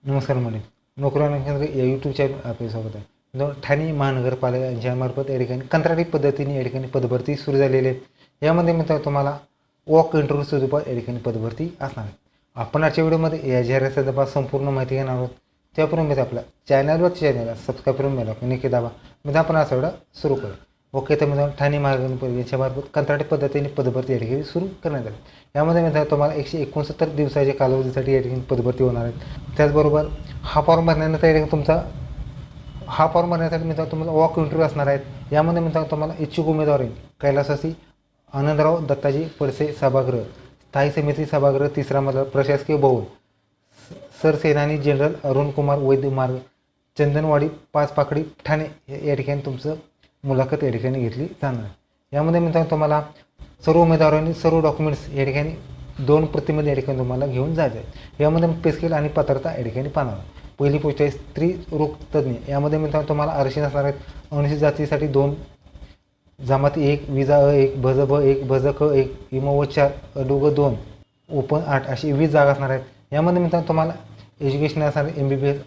नमस्कार मंडळी, नोकरी ऑनलाईन केंद्र या यूट्यूब चॅनल आपले स्वागत आहे. ठाणे महानगरपालिका यांच्यामार्फत या ठिकाणी कंत्राटी पद्धतीने या ठिकाणी पदभरती सुरू झालेली आहे. यामध्ये मित्रांनो तुम्हाला वॉक इंटरव्ह्यू स्वरूपात या ठिकाणी पदभरती असणार आहे. आपण आजच्या व्हिडिओमध्ये या जाहिरातीसंदर्भात संपूर्ण माहिती घेणार आहोत. त्यापूर्वी मित्र आपल्या चॅनलला सबस्क्राईब करून मिळाला नक्की दाबा. मित्र आपण आज व्हिडिओ सुरू करू. ओके, तर मित्रांनो ठाणे महानगरपालिका यांच्यामार्फत कंत्राटी पद्धतीने पदभरती या ठिकाणी सुरू करण्यात आली. यामध्ये मित्रांनो तुम्हाला 169 दिवसाच्या कालावधीसाठी या ठिकाणी पदभरती होणार आहे. त्याचबरोबर हा फॉर्म भरण्यानंतर या ठिकाणी फॉर्म भरण्यासाठी मित्रांनो तुम्हाला वॉक इंटरव्ह्यू असणार आहेत. यामध्ये मित्रांनो तुम्हाला इच्छुक उमेदवार कैलासवासी आनंदराव दत्ताजी पडसे सभागृह, स्थायी समिती सभागृह 3रा मजला, प्रशासकीय भवन, सरसेनानी जनरल अरुण कुमार वैद्य मार्ग, चंदनवाडी 5 पाकडी ठाणे या ठिकाणी तुमचं मुलाखत या ठिकाणी घेतली जाणार आहे. यामध्ये मित्रांनो तुम्हाला सर्व उमेदवारांनी सर्व डॉक्युमेंट्स या ठिकाणी 2 प्रतिमध्ये या ठिकाणी तुम्हाला घेऊन जायचं आहे. यामध्ये पे स्केल आणि पात्रता या ठिकाणी पाहणार. पहिली पोस्ट आहे स्त्री रोग तज्ज्ञ. यामध्ये मित्रांनो तुम्हाला आरक्षण असणार आहेत. अनुसूचित जातीसाठी 2, जमाती 1, विजा अ1, भज ब1, भज क1, इमो 4, अडुग 2, ओपन 8 अशी 20 जागा असणार आहेत. यामध्ये मित्रांनो तुम्हाला एज्युकेशन असणार MBBS,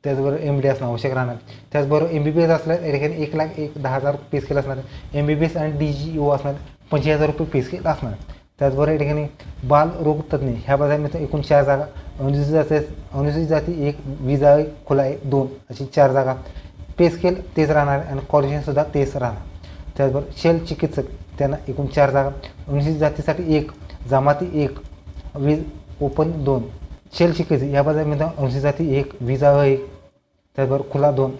त्याचबरोबर MD असणं आवश्यक राहणार. त्याचबरोबर MBBS असल्यास या ठिकाणी 1,10,000 पे स्केल असणार आहे. MBBS आणि DGO असणार 25,000 रुपये पे स्केल असणार. त्याचबरोबर या ठिकाणी बाल रोग तज्ज्ञ ह्या पदासाठी मित्रांनो एकूण 4 जागा. अनुसूचित जाती 1, विजा खुला 2 अशी 4 जागा. पे स्केल तेच राहणार आणि क्वालिफिकेशनसुद्धा तेच राहणार. त्याचबरोबर शल्य चिकित्सक त्यांना एकूण 4 जागा. अनुसूचित जातीसाठी 1, जमाती 1, ओपन 2, शल्य चिकित्सक ह्या पदासाठी मित्रांनो अनुसूचित जाती 1, विजा 1, त्याचबरोबर खुला 2.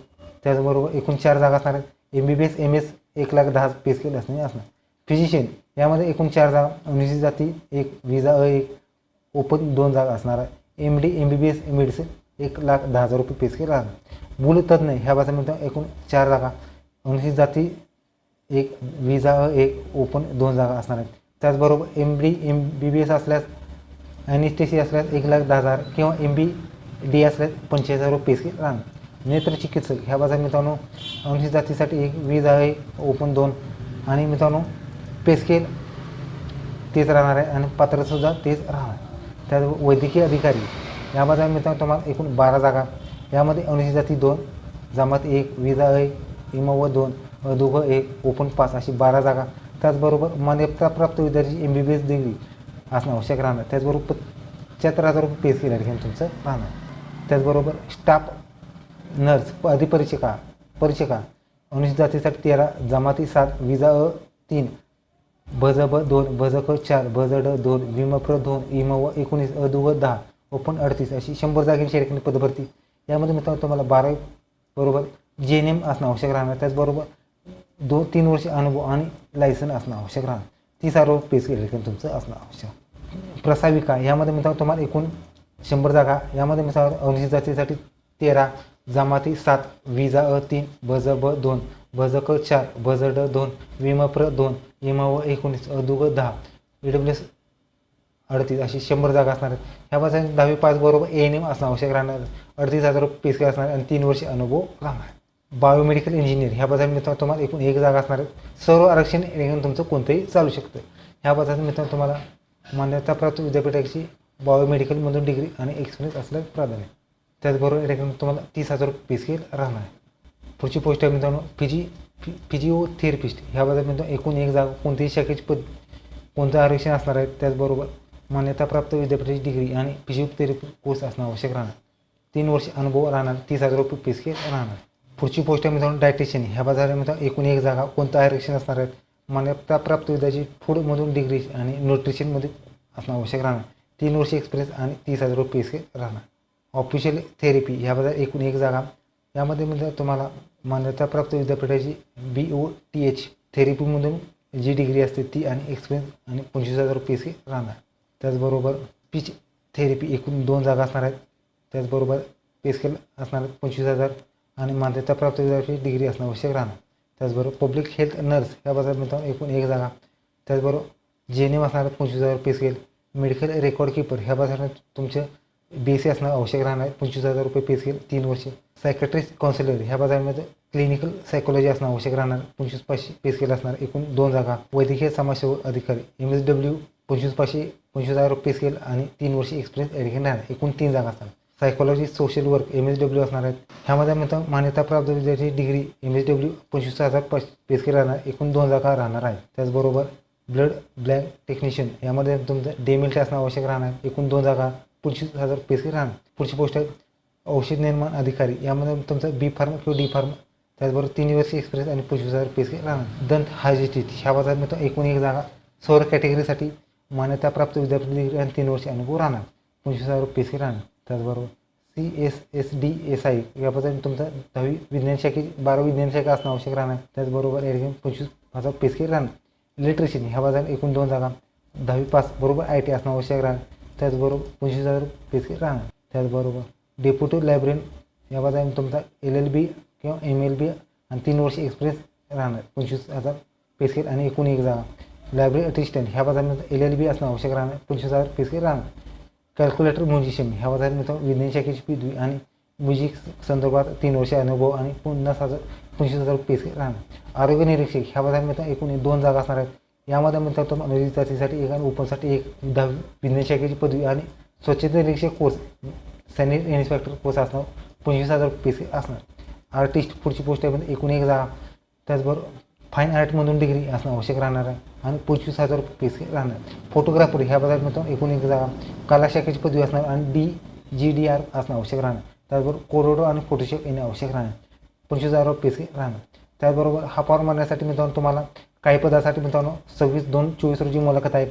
त्याचबरोबर एकूण 4 जागा असणार आहेत. MBBS MS 1,10,000 पे स्केल असणार. फिजिशियन यामध्ये एकूण 4 जागा. अनुसूचित जाती 1, विजा 1, ओपन 2 जागा असणार आहे. MD MBBS मेडिसिन 1,10,000 रुपये पे स्केल राहणार. मूलतज्ज्ञ ह्या पदासाठी मित्रांनो एकूण 4 जागा. अनुसूचित जाती 1, विजा 1, ओपन 2 जागा असणार आहेत. त्याचबरोबर MD MBBS असल्यास ॲनेस्थेसिया असल्यास 1,10,000 किंवा MBD असल्यास 25,000 रुपये पे स्केल राहणार. नेत्र चिकित्सक ह्या पदासाठी मित्रांनो अनुसूचित जातीसाठी 1, विजा 1, ओपन 2 आणि मित्रांनो पे स्केल तेच राहणार आहे आणि पात्रसुद्धा तेच राहणार. त्याचबरोबर वैद्यकीय अधिकारी या पदासाठी मित्रांनो तुम्हाला एकूण 12 जागा. यामध्ये अनुसूचित जाती 2, जमात 1, विजा 1, इमो 2, अदुग 1, ओपन 5 अशी 12 जागा. त्याचबरोबर मान्यताप्राप्त विद्यार्थी MBBS डिग्री असणं आवश्यक राहणार. त्याचबरोबर 75,000 रुपये पे स्केल या ठिकाणी तुमचं राहणार. त्याचबरोबर स्टाफ नर्स परिचिका अनुसूचित जातीसाठी 13, जमाती 7, विजा अ3, भज ब2, भज क4, भज ड2, विमप्र 2, इमो 19, अदुग 10, ओपन 38 अशी 100 जागेची या ठिकाणी पदभरती. यामध्ये मित्रांनो तुम्हाला 12 बरोबर JNM असणं आवश्यक राहणार. त्याचबरोबर 2-3 वर्ष अनुभव आणि लायसन असणं आवश्यक राहणार. 30,000 रुपये पे स्केल या ठिकाणी तुमचं असणं आवश्यक. प्रसाविका यामध्ये मित्रांनो तुम्हाला एकूण 100 जागा. यामध्ये मित्रांनो अनुसूचित जातीसाठी 13, जमाती 7, विजा अ3, भज ब2, भज क4, भज ड2, विमप्र 2, इमो 19, अदुग 10, EWS 38 अशी 100 जागा असणार आहेत. ह्या पासून 10वी पास बरोबर ANM असणं आवश्यक राहणार. 38,000 रुपये पे स्केल असणार आणि 3 वर्ष अनुभव राहणार. बायोमेडिकल इंजिनियर ह्या पदासाठी मित्रांनो तुम्हाला एकूण 1 जागा असणार आहे. सर्व आरक्षण तुमचं कोणतंही चालू शकतं. ह्या पदासाठी मित्रांनो तुम्हाला मान्यताप्राप्त विद्यापीठाची बायोमेडिकलमधून डिग्री आणि एक्सपिरियन्स असल्यास प्राधान्य. त्याचबरोबर या ठिकाणी तुम्हाला 30,000 रुपये पे स्केल राहणार आहे. पुढची पोस्ट आहे मित्रांनो फिजिओथेरपिस्ट ह्या पदासाठी मित्रांनो एकूण 1 जागा. कोणत्याही शाखेची कोणतं आरक्षण असणार आहे. त्याचबरोबर मान्यताप्राप्त विद्यापीठाची डिग्री आणि फिजिओथेरपी कोर्स असणं आवश्यक राहणार. 3 वर्ष अनुभव राहणार. 30,000 रुपये पे स्केल राहणार. पुढची पोस्ट आहे मित्रांनो डायटिशियन ह्या पदासाठी मित्रांनो एकूण 1 जागा. कोणतं आरक्षण असणार आहेत. मान्यताप्राप्त विद्यार्थी फूडमधून डिग्री आणि न्यूट्रिशनमध्ये असणं आवश्यक राहणार. 3 वर्ष एक्सपिरियन्स आणि 30,000 रुपये पे स्केल राहणार. ऑफिशियल थेरपी ह्या पदासाठी एकूण 1 जागा. यामध्ये मित्रांनो तुम्हाला मान्यताप्राप्त विद्यापीठाची BOTH थेरपीमधून जी डिग्री असते ती आणि एक्सपिरियन्स आणि 25,000 रुपये पे स्केल राहणार. त्याचबरोबर स्पीच थेरपी एकूण 2 जागा असणार आहेत. त्याचबरोबर पे स्केल असणार 25,000 आणि मान्यताप्राप्त विद्यापीठाची डिग्री असणं आवश्यक राहणार. त्याचबरोबर पब्लिक हेल्थ नर्स ह्या पदासाठी मित्रांनो एकूण 1 जागा. त्याचबरोबर JNM असणार 25,000 पे स्केल. मेडिकल रेकॉर्ड कीपर ह्या पदासाठी तुमचं BSc असणं आवश्यक राहणार आहे. 25,000 रुपये पे स्केल 3 वर्ष. सायकॅट्रिस्ट काउन्सिलर ह्या पदामध्ये क्लिनिकल सायकोलॉजी असणं आवश्यक राहणार. 25,500 पे स्केल असणार. एकूण 2 जागा. वैद्यकीय समाजसेवक अधिकारी MSW 25,500 25,000 रुपये पे स्केल आणि 3 वर्ष एक्सपिरियन्स या ठिकाणी राहणार. एकूण 3 जागा असतात. सायकोलॉजी सोशल वर्क MSW असणार आहेत. ह्यामध्ये मित्रांनो मान्यताप्राप्त विद्यार्थी डिग्री MSW 25,000 पे स्केल राहणार, एकूण 2 जागा राहणार आहेत. त्याचबरोबर ब्लड बँक टेक्निशियन यामध्ये तुमचं DMLT असणं आवश्यक राहणार, एकूण 2 जागा 25,000 पे स्केल राहणार. पुढची पोस्ट आहे औषध निर्माण अधिकारी, यामध्ये तुमचं B फार्म किंवा D फार्म, त्याचबरोबर 3 वर्षीय एक्सपिरियन्स आणि 25,000 पे स्केल राहणार. दंत हायजिस्टिस्ट ह्या बाजार मित्रांनो एकूण 1 जागा सौर कॅटेगरीसाठी मान्यताप्राप्त विद्यापीठ डिग्री आणि 3 वर्ष अनुभव राहणार, 25,000 पे स्केल राहणार. त्याचबरोबर CSSD SI याबद्दल तुमचं 10वी विज्ञान शाखेची 12वी विज्ञान शाखा असणं आवश्यक राहणार. त्याचबरोबर या ठिकाणी 25,000 पे स्केल राहणार. इलेक्ट्रिशियन ह्या बाजार एकूण 2 जागा 10वी पास बरोबर IT असणं आवश्यक राहणार, त्याचबरोबर 25,000 पे स्केल राहणार. त्याचबरोबर डेप्युटी लायब्ररीयन या बाजार तुमचा LLB किंवा MLB आणि 3 वर्ष एक्सपिरियन्स राहणार, 25,000 पे स्केल आणि एकूण 1 जागा. लायब्ररी असिस्टंट ह्या बाजारामध्ये LLB असणं आवश्यक राहणार, 25,000 पे स्केल राहणार. कॅल्क्युलेटर म्युझिशियन ह्या बाजारात मित्रांनो विज्ञान शाखेची पदवी आणि म्युझिक संदर्भात 3 वर्ष अनुभव आणि 25,000 पे स्केल राहणार. आरोग्य निरीक्षक ह्या बाजारात मित्रांनो एकूण 2 जागा असणार आहेत. यामध्ये मित्रांनो तुम्हाला अनुसूचित जातीसाठी 1 आणि ओपनसाठी 1 10वी विज्ञान शाखेची पदवी आणि स्वच्छता निरीक्षक कोर्स सॅनिटरी इन्स्पेक्टर कोर्स असणार, 25,000 पे स्केल असणार. आर्टिस्ट पुढची पोस्ट आहे एकूण 1 जागा, त्याचबरोबर फाईन आर्टमधून डिग्री असणं आवश्यक राहणार आहे आणि 25,000 पे स्केल राहणार. फोटोग्राफर ह्या बाजारात मित्रांनो एकूण 1 जागा, कला शाखेची पदवी असणार आणि DGDR असणं आवश्यक राहणार. त्याचबरोबर कोरोडो आणि फोटोशॉप येणे आवश्यक राहणार, 25,000 पे स्केल राहणार. त्याचबरोबर हा फॉर्म भरण्यासाठी मित्रांनो तुम्हाला काही पदासाठी मित्रांनो 26/2/24 रोजी मुलाखत आहे,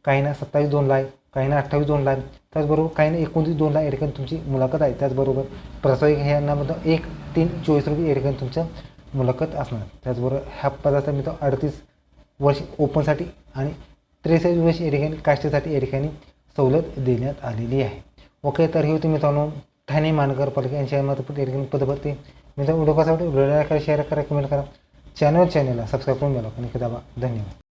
काहींना 27/2 आहे, काहींना 28/2 आहे, त्याचबरोबर काहींना 29/2 या ठिकाणी तुमची मुलाखत आहे. त्याचबरोबर प्रास्ताविक ह्यांना मित्रांनो 1/3/24 रोजी या ठिकाणी तुमचं मुलाखत असणार. त्याचबरोबर ह्या पदाचा मित्रांनो 38 वर्ष ओपनसाठी आणि 63 वर्ष या ठिकाणी कास्टसाठी या ठिकाणी सवलत देण्यात आलेली आहे. ओके, तर ही होती मित्रांनो ठाणे महानगरपालिका यांच्या या ठिकाणी पदभरती. मित्रांनो व्हिडिओ कसा वाटतो, व्हिडिओला शेअर करा, कमेंट करा, चॅनलला सबस्क्राईब करून घ्या आणि दाबा. धन्यवाद.